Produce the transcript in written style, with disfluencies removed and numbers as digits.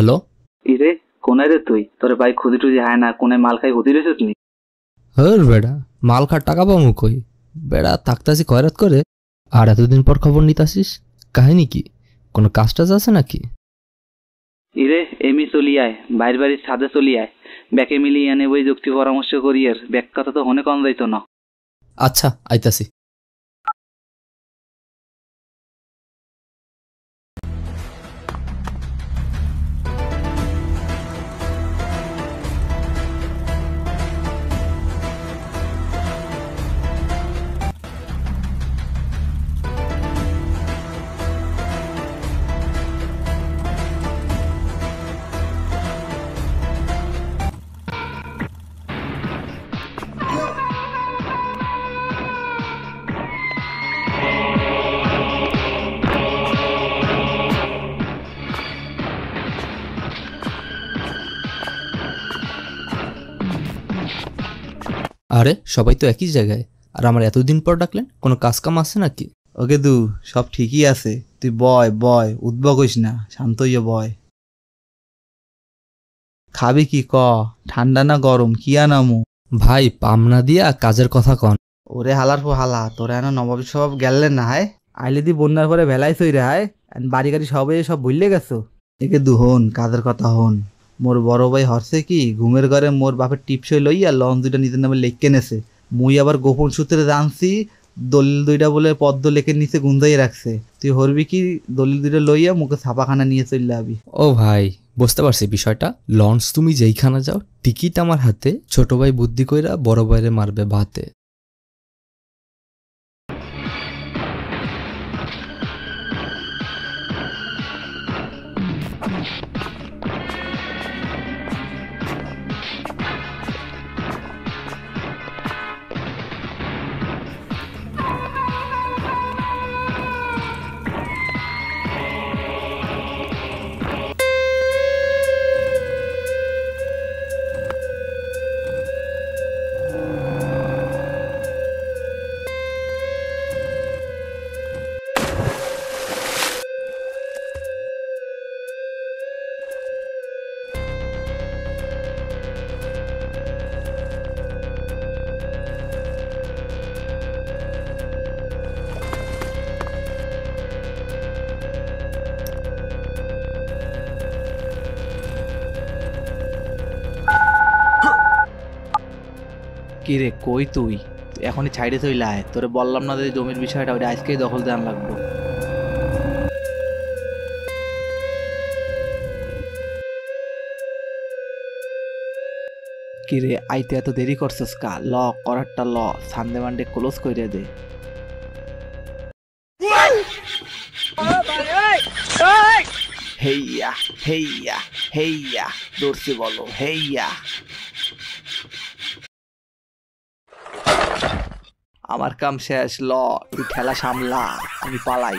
Hello. ইরে কোনায় রে তুই? তোর ভাই খুদি টুদি হায় না, কোনায় মাল খাই হুদি রেছিস নি? হর বেড়া, মাল খার টাকা পাবো কই? বেড়া থাকতাছি খয়রাত করে, আর এতদিন পর খবর নিতাসিস? কাহিনী কি? কোনো কাজ টাজ আছে নাকি? ইরে এমি চলি আয়, বাইর বাড়ির ছাদে চলি আয়, ব্যাকে মিলিয়ে এনে বই যুক্তি পরামর্শ করি। এর ব্যাক কথা তো হনে কম যাইতো না। আচ্ছা, আইতাছি। আরে সবাই তো একই জায়গায়, আর আমার এতদিন পর ডাকলেন? কোনো কাজ কাম আছে নাকি? ওকে দু, সব ঠিকই আছে। তুই বয় বয়, উদ্ভব হইস না, শান্ত হইয়া বয়। খাবি কি ক? ঠান্ডা না গরম, কি আনামু? ভাই পামনা দিয়া কাজের কথা কন। ওরে হালার পো হালা, তোরা এনো নবাব সব গেলেন না হায়? আইলে দি বন্যার পরে ভেলাই সই রে হায়, বাড়ি গাড়ি সবাই সব ভুললে গেছো। একে দু হন, কাজের কথা হন। মোর বড় ভাই হরছে কি, ঘুমের ঘরে মোর বাপের টিপসই লইয়া লঞ্চ দুইটা নিজের নামে লেখকে নেছে। মুই আবার গোপন সূত্রে জানছি দলিল দুইটা বলে পদ্ম লেখের নিচে গুন্দাই রাখছে। তুই হরবি কি, দলিল দুইটা লইয়া মুখে ছাপাখানা নিয়ে চললে আবি। ও ভাই, বুঝতে পারছি বিষয়টা। লঞ্চ তুমি যেইখানে যাও, টিকিট আমার হাতে। ছোট ভাই বুদ্ধি কইরা বড় ভাইরে মারবে ভাতে। কিরে কই তুই? এখনই ছাইড়ে তুই লাই, তোরে বললাম না যে জমির বিষয়টা ওটা আজকেই দখল দেওয়ান লাগবো। কিরে আইতে এত দেরি করছস কা? ল করারটা ল, সানডে মানডে ক্লোজ কইরে দে। হেইয়া হেইয়া হেইয়া, দৌড়ছি বলো হেইয়া। আমার কাম শেষ, ল তুই খেলা সামলা, আমি পালাই।